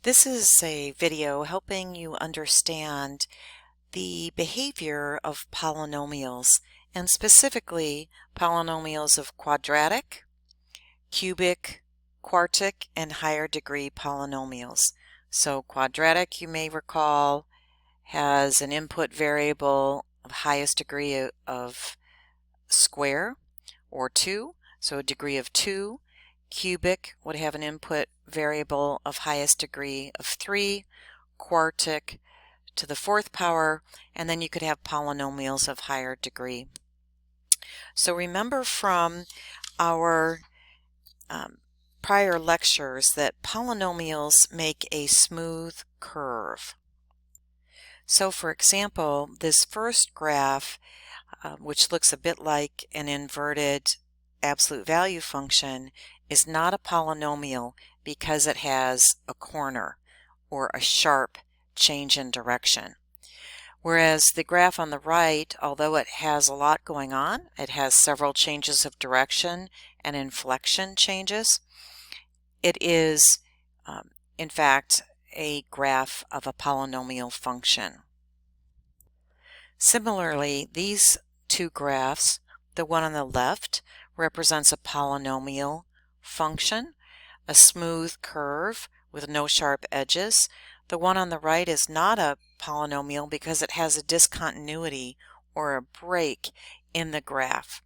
This is a video helping you understand the behavior of polynomials, and specifically polynomials of quadratic, cubic, quartic, and higher degree polynomials. So quadratic, you may recall, has an input variable of highest degree of square, or 2, so a degree of 2. Cubic would have an input variable of highest degree of 3, quartic to the fourth power, and then you could have polynomials of higher degree. So remember from our prior lectures that polynomials make a smooth curve. So for example, this first graph, which looks a bit like an inverted absolute value function, is not a polynomial because it has a corner or a sharp change in direction. Whereas the graph on the right, although it has a lot going on, it has several changes of direction and inflection changes, it is in fact a graph of a polynomial function. Similarly, these two graphs, the one on the left represents a polynomial function, a smooth curve with no sharp edges. The one on the right is not a polynomial because it has a discontinuity or a break in the graph.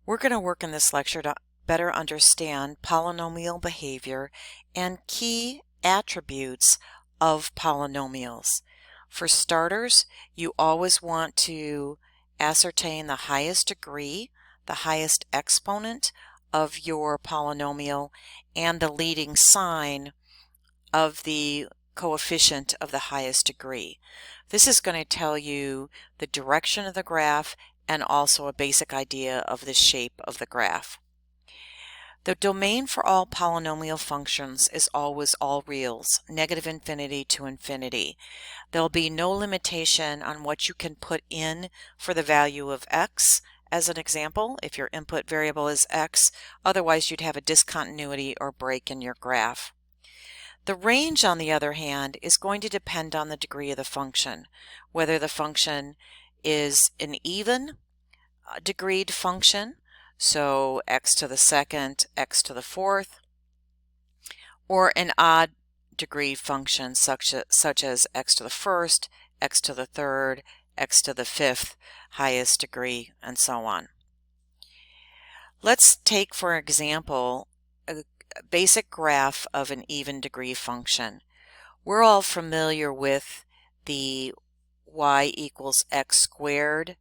We're going to work in this lecture to better understand polynomial behavior and key attributes of polynomials. For starters, you always want to ascertain the highest degree, the highest exponent of your polynomial, and the leading sign of the coefficient of the highest degree. This is going to tell you the direction of the graph and also a basic idea of the shape of the graph. The domain for all polynomial functions is always all reals, negative infinity to infinity. There'll be no limitation on what you can put in for the value of x. As an example, if your input variable is x, otherwise you'd have a discontinuity or break in your graph. The range, on the other hand, is going to depend on the degree of the function, whether the function is an even degreed function, so x to the second, x to the fourth, or an odd degree function such as x to the first, x to the third, x to the fifth highest degree, and so on. Let's take, for example, a basic graph of an even degree function. We're all familiar with the y equals x squared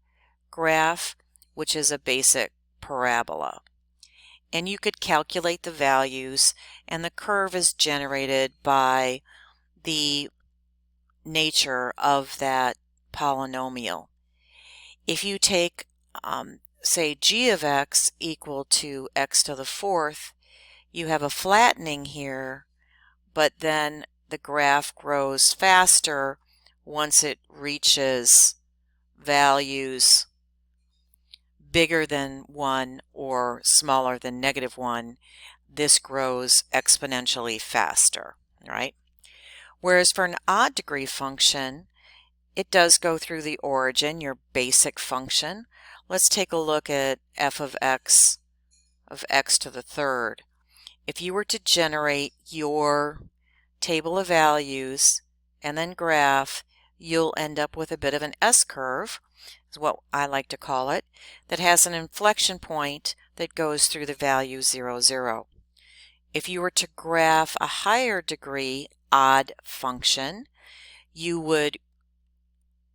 graph, which is a basic parabola. And you could calculate the values, and the curve is generated by the nature of that polynomial. If you take, say, g of x equal to x to the fourth, you have a flattening here, but then the graph grows faster once it reaches values bigger than 1 or smaller than -1. This grows exponentially faster, right? Whereas for an odd degree function, it does go through the origin, your basic function. Let's take a look at f of x to the third. If you were to generate your table of values and then graph, you'll end up with a bit of an S-curve, is what I like to call it, that has an inflection point that goes through the value 0, 0. If you were to graph a higher degree odd function, you would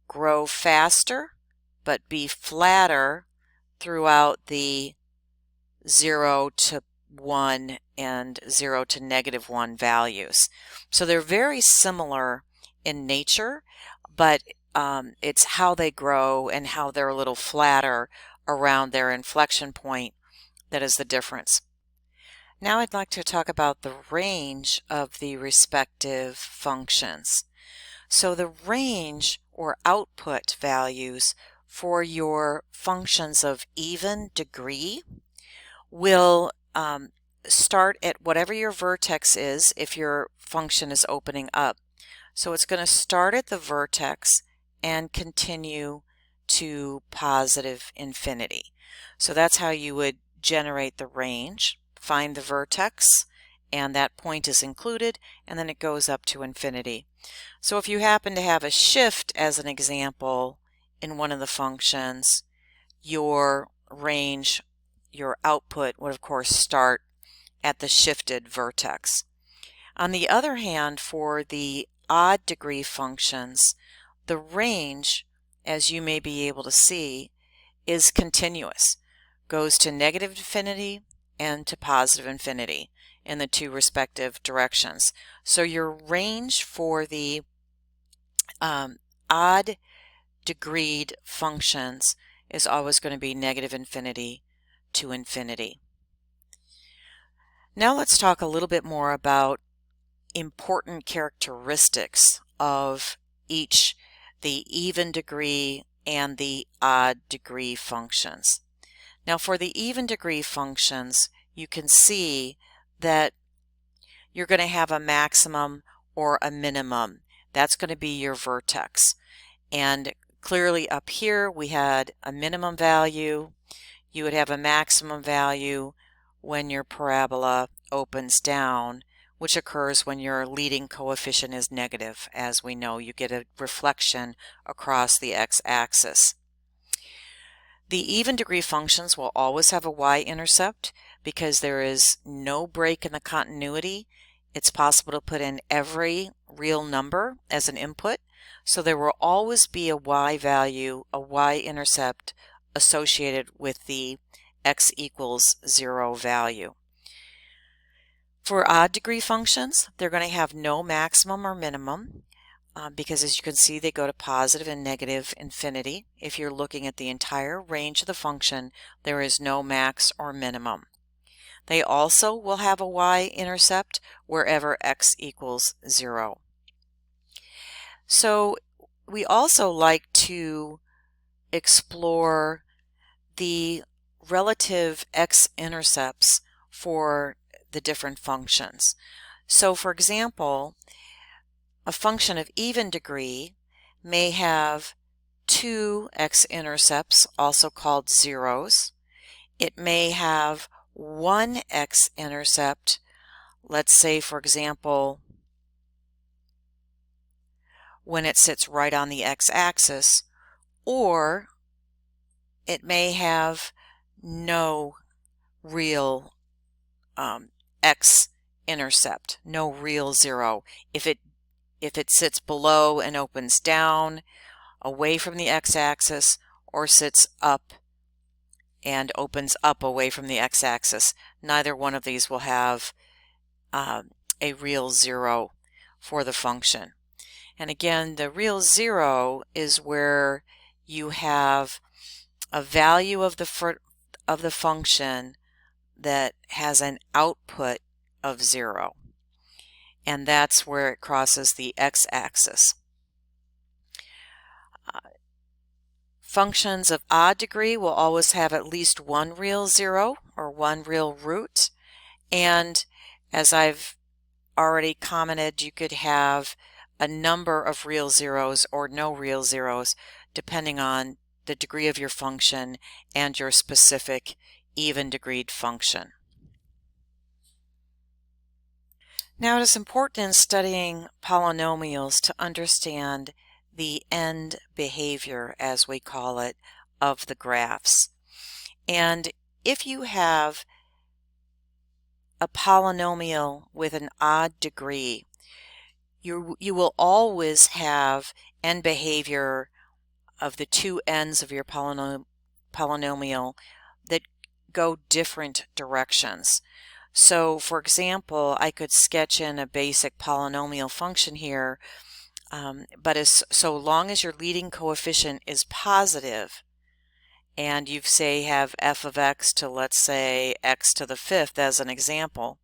grow faster but be flatter throughout the 0 to 1 and 0 to -1 values. So they're very similar in nature, but it's how they grow and how they're a little flatter around their inflection point that is the difference. Now I'd like to talk about the range of the respective functions. So the range or output values for your functions of even degree will start at whatever your vertex is if your function is opening up. So it's going to start at the vertex and continue to positive infinity. So that's how you would generate the range. Find the vertex, and that point is included, and then it goes up to infinity. So if you happen to have a shift as an example in one of the functions, your range, your output would of course start at the shifted vertex. On the other hand, for the odd degree functions, the range, as you may be able to see, is continuous. Goes to negative infinity and to positive infinity in the two respective directions. So your range for the odd degreed functions is always going to be negative infinity to infinity. Now let's talk a little bit more about important characteristics of each, the even degree and the odd degree functions. Now for the even degree functions, you can see that you're going to have a maximum or a minimum. That's going to be your vertex. And clearly up here we had a minimum value. You would have a maximum value when your parabola opens down, which occurs when your leading coefficient is negative. As we know, you get a reflection across the x-axis. The even degree functions will always have a y-intercept because there is no break in the continuity. It's possible to put in every real number as an input, so there will always be a y value, a y-intercept associated with the x equals 0 value. For odd degree functions, they're going to have no maximum or minimum because as you can see they go to positive and negative infinity. If you're looking at the entire range of the function, there is no max or minimum. They also will have a y-intercept wherever x equals 0. So we also like to explore the relative x-intercepts for the different functions. So for example, a function of even degree may have two x-intercepts, also called zeros. It may have one x-intercept, let's say for example when it sits right on the x-axis, or it may have no real x-intercept, no real zero. If it sits below and opens down away from the x-axis, or sits up and opens up away from the x-axis, neither one of these will have a real zero for the function. And again, the real zero is where you have a value of the function that has an output of 0, and that's where it crosses the x-axis. Functions of odd degree will always have at least one real zero or one real root, and as I've already commented, you could have a number of real zeros or no real zeros depending on the degree of your function and your specific even degreed function. Now it is important in studying polynomials to understand the end behavior, as we call it, of the graphs. And if you have a polynomial with an odd degree, you will always have end behavior of the two ends of your polynomial that go different directions. So for example, I could sketch in a basic polynomial function here, but so long as your leading coefficient is positive and you say have f of x to, let's say, x to the 5th as an example,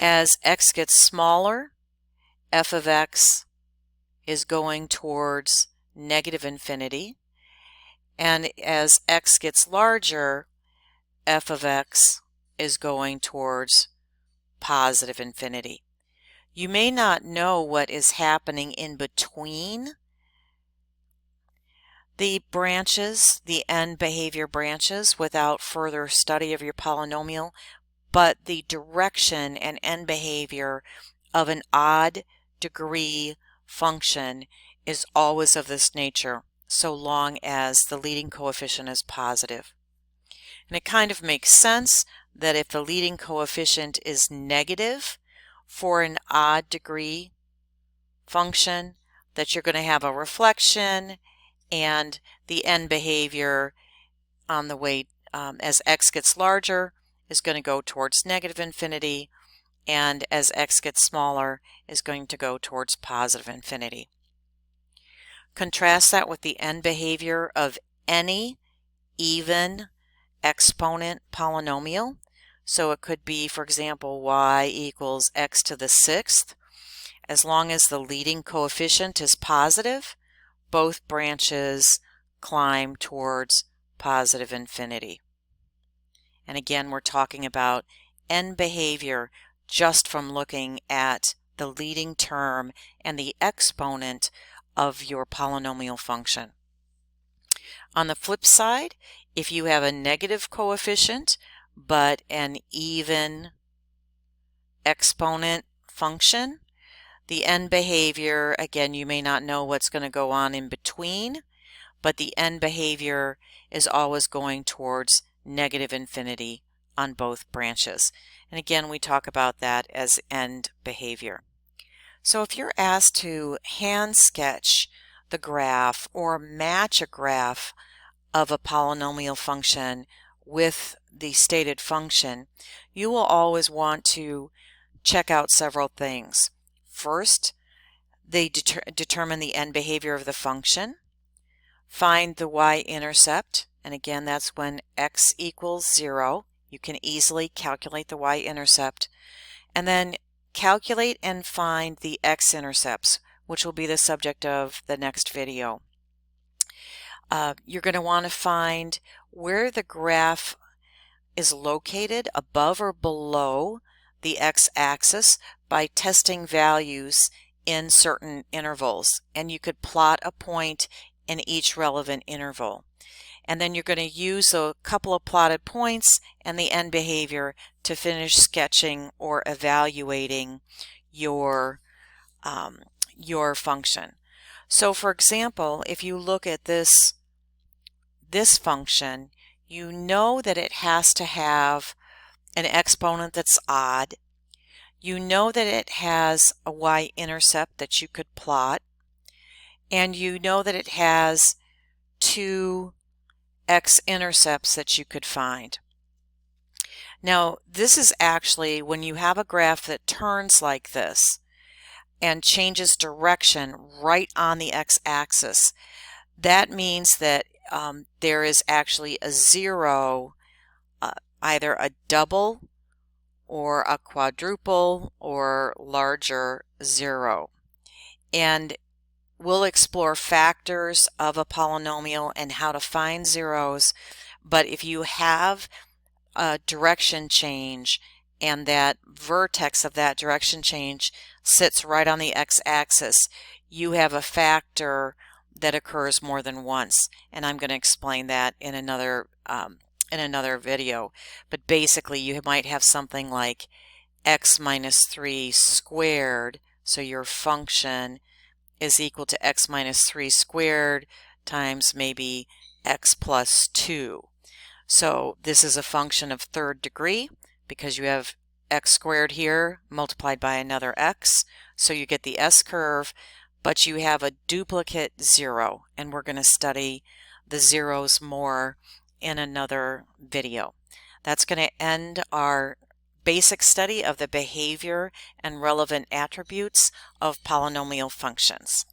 as x gets smaller, f of x is going towards negative infinity, and as x gets larger, f of x is going towards positive infinity. You may not know what is happening in between the branches, the end behavior branches, without further study of your polynomial, but the direction and end behavior of an odd degree function is always of this nature, so long as the leading coefficient is positive. And it kind of makes sense that if the leading coefficient is negative for an odd degree function, that you're going to have a reflection, and the end behavior on the way as x gets larger is going to go towards negative infinity, and as x gets smaller is going to go towards positive infinity. Contrast that with the end behavior of any even exponent polynomial. So it could be, for example, y equals x to the sixth. As long as the leading coefficient is positive, both branches climb towards positive infinity. And again, we're talking about end behavior just from looking at the leading term and the exponent of your polynomial function. On the flip side, if you have a negative coefficient but an even exponent function, the end behavior, again, you may not know what's going to go on in between, but the end behavior is always going towards negative infinity on both branches. And again, we talk about that as end behavior. So if you're asked to hand sketch the graph or match a graph of a polynomial function with the stated function, you will always want to check out several things. First, they determine the end behavior of the function. Find the y-intercept, and again, that's when x equals 0. You can easily calculate the y-intercept. And then calculate and find the x-intercepts, which will be the subject of the next video. You're going to want to find where the graph is located, above or below the x-axis, by testing values in certain intervals. And you could plot a point in each relevant interval. And then you're going to use a couple of plotted points and the end behavior to finish sketching or evaluating your function. So for example, if you look at this function, you know that it has to have an exponent that's odd. You know that it has a y-intercept that you could plot, and you know that it has two x-intercepts that you could find. Now, this is actually when you have a graph that turns like this and changes direction right on the x-axis. That means that there is actually a 0, either a double or a quadruple or larger 0. And we'll explore factors of a polynomial and how to find zeros, but if you have a direction change and that vertex of that direction change sits right on the x-axis, you have a factor that occurs more than once, and I'm going to explain that in another video. But basically, you might have something like x minus 3 squared, so your function is equal to x minus 3 squared times maybe x plus 2. So this is a function of third degree because you have x squared here multiplied by another x, so you get the S-curve, but you have a duplicate 0, and we're going to study the zeros more in another video. That's going to end our basic study of the behavior and relevant attributes of polynomial functions.